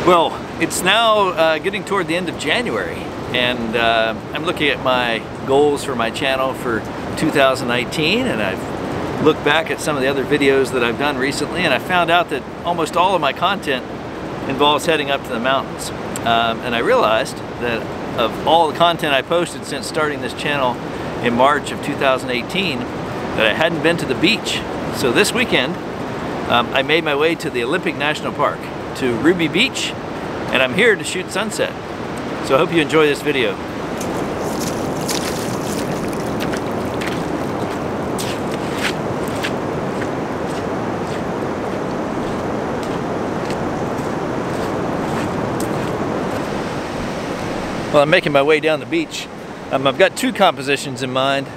Well, it's now getting toward the end of January, and I'm looking at my goals for my channel for 2019, and I've looked back at some of the other videos that I've done recently, and I found out that almost all of my content involves heading up to the mountains. And I realized that of all the content I posted since starting this channel in March of 2018, that I hadn't been to the beach. So this weekend, I made my way to the Olympic National Park, to Ruby Beach, and I'm here to shoot sunset. So I hope you enjoy this video. Well, I'm making my way down the beach. I've got two compositions in mind.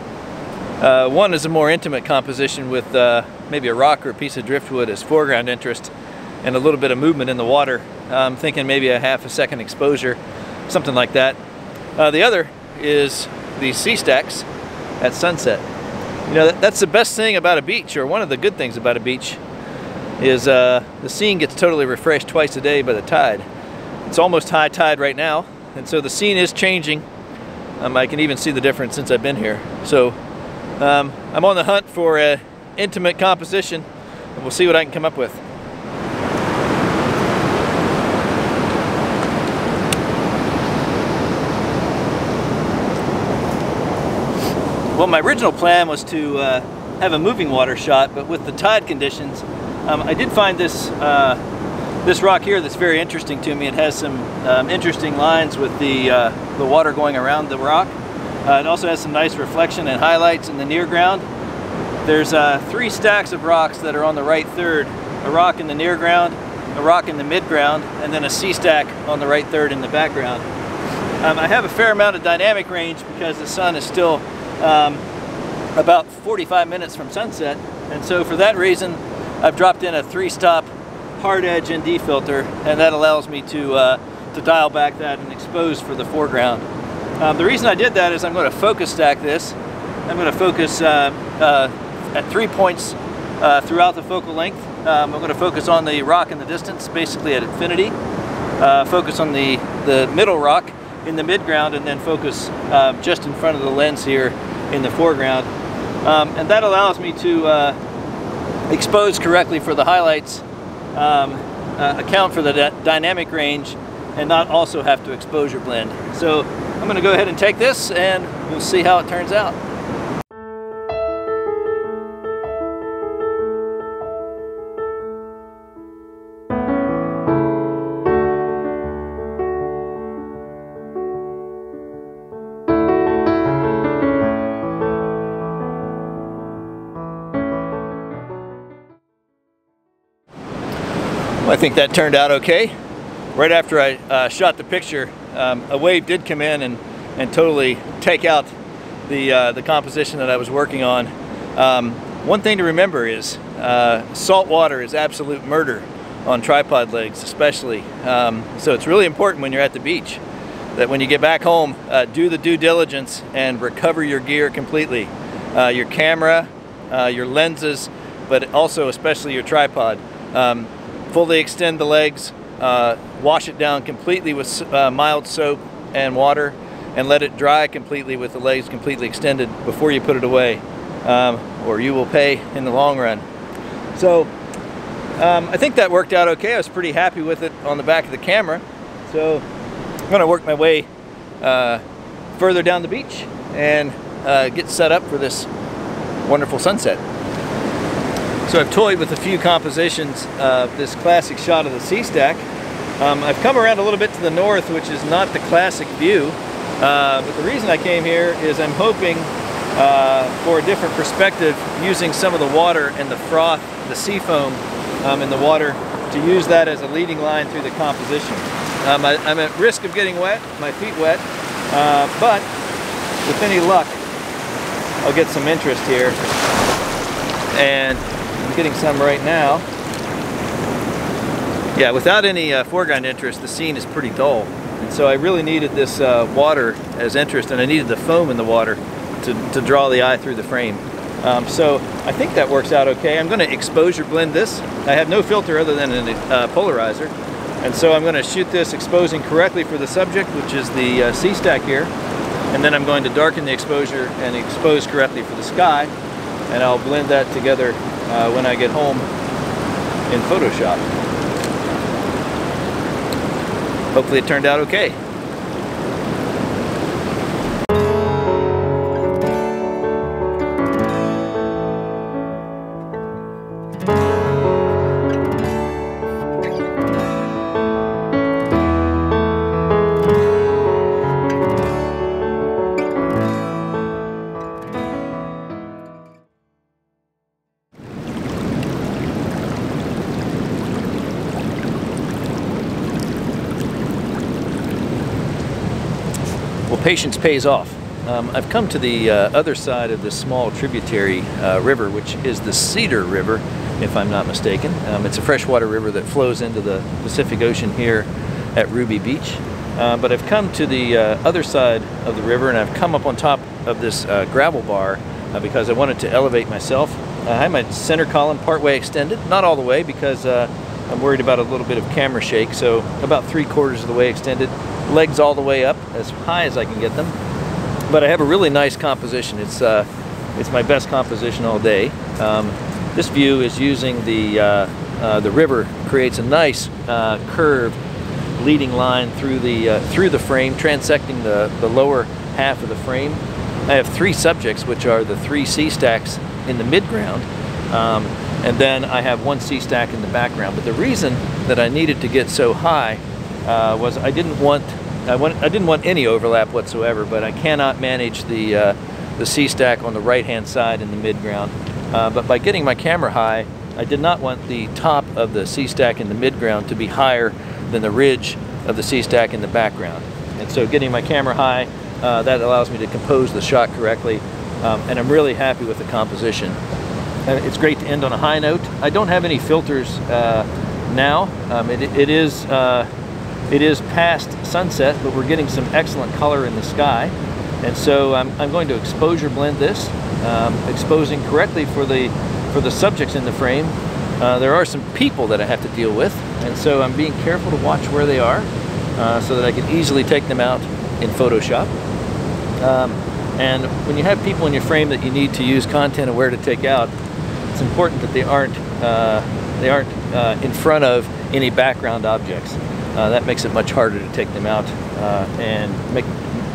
One is a more intimate composition with maybe a rock or a piece of driftwood as foreground interest and a little bit of movement in the water. I'm thinking maybe a half a second exposure, something like that. The other is the sea stacks at sunset. You know, that's the best thing about a beach, or one of the good things about a beach, is the scene gets totally refreshed twice a day by the tide. It's almost high tide right now, and so the scene is changing. I can even see the difference since I've been here. So I'm on the hunt for an intimate composition, and we'll see what I can come up with. Well, my original plan was to have a moving water shot, but with the tide conditions, I did find this this rock here that's very interesting to me. It has some interesting lines with the water going around the rock. It also has some nice reflection and highlights in the near ground. There's three stacks of rocks that are on the right third: a rock in the near ground, a rock in the mid ground, and then a sea stack on the right third in the background. I have a fair amount of dynamic range because the sun is still about 45 minutes from sunset, and so for that reason I've dropped in a 3-stop hard edge ND filter, and that allows me to dial back that and expose for the foreground. The reason I did that is I'm going to focus stack this. I'm going to focus at 3 points throughout the focal length. I'm going to focus on the rock in the distance, basically at infinity, focus on the middle rock in the midground, and then focus just in front of the lens here in the foreground. And that allows me to expose correctly for the highlights, account for the dynamic range, and not also have to exposure blend. So I'm going to go ahead and take this, and we'll see how it turns out. I think that turned out okay. Right after I shot the picture, a wave did come in and totally take out the composition that I was working on. One thing to remember is salt water is absolute murder on tripod legs, especially. So it's really important when you're at the beach that when you get back home, do the due diligence and recover your gear completely. Your camera, your lenses, but also especially your tripod. Fully extend the legs, wash it down completely with mild soap and water, and let it dry completely with the legs completely extended before you put it away, or you will pay in the long run. So I think that worked out okay. I was pretty happy with it on the back of the camera. So I'm going to work my way further down the beach and get set up for this wonderful sunset. So I've toyed with a few compositions of this classic shot of the sea stack. I've come around a little bit to the north, which is not the classic view, but the reason I came here is I'm hoping for a different perspective, using some of the water and the froth, the sea foam in the water, to use that as a leading line through the composition. I'm at risk of getting wet, my feet wet, but with any luck I'll get some interest here, and I'm getting some right now. Yeah, without any foreground interest, the scene is pretty dull. And so I really needed this water as interest, and I needed the foam in the water to draw the eye through the frame. So I think that works out okay. I'm going to exposure blend this. I have no filter other than a polarizer. And so I'm going to shoot this exposing correctly for the subject, which is the C-stack here. And then I'm going to darken the exposure and expose correctly for the sky. And I'll blend that together when I get home in Photoshop. Hopefully it turned out okay. Well, patience pays off. I've come to the other side of this small tributary river, which is the Cedar River, if I'm not mistaken. It's a freshwater river that flows into the Pacific Ocean here at Ruby Beach. But I've come to the other side of the river, and I've come up on top of this gravel bar because I wanted to elevate myself. I have my center column partway extended, not all the way because I'm worried about a little bit of camera shake, so about 3/4 of the way extended. Legs all the way up, as high as I can get them. But I have a really nice composition. It's my best composition all day. This view is using the river, creates a nice curved leading line through the frame, transecting the lower half of the frame. I have 3 subjects, which are the 3 C-stacks in the midground, and then I have 1 C-stack in the background. But the reason that I needed to get so high was I didn't want any overlap whatsoever, but I cannot manage the C-stack on the right-hand side in the midground. But by getting my camera high, I did not want the top of the C-stack in the midground to be higher than the ridge of the C-stack in the background. And so getting my camera high, that allows me to compose the shot correctly, and I'm really happy with the composition. It's great to end on a high note. I don't have any filters now. It is past sunset, but we're getting some excellent color in the sky. And so I'm going to exposure blend this, exposing correctly for the subjects in the frame. There are some people that I have to deal with, and so I'm being careful to watch where they are so that I can easily take them out in Photoshop. And when you have people in your frame that you need to use content aware to take out, it's important that they aren't in front of any background objects. That makes it much harder to take them out,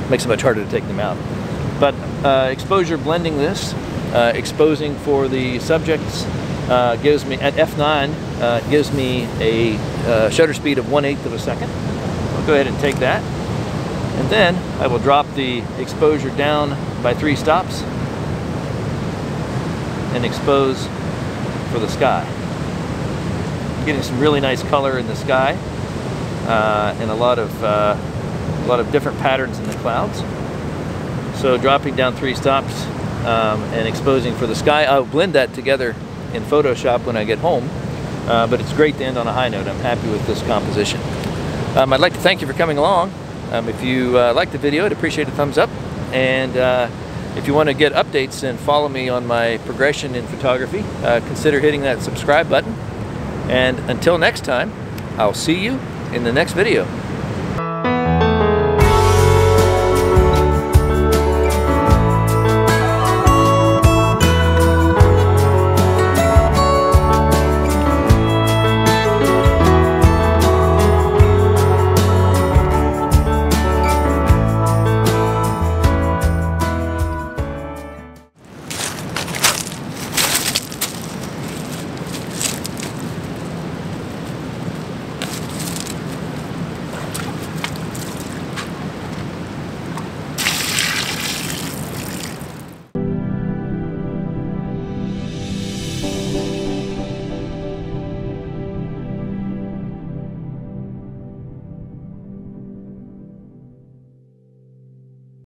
makes it much harder to take them out. But exposure blending this, exposing for the subjects, gives me, at f9, gives me a shutter speed of 1/8 of a second. I'll go ahead and take that. And then I will drop the exposure down by 3 stops and expose for the sky. I'm getting some really nice color in the sky. And a lot of different patterns in the clouds. So dropping down 3 stops and exposing for the sky. I'll blend that together in Photoshop when I get home, but it's great to end on a high note. I'm happy with this composition. I'd like to thank you for coming along. If you liked the video, I'd appreciate a thumbs up, and if you want to get updates and follow me on my progression in photography, consider hitting that subscribe button. And until next time, I'll see you in the next video.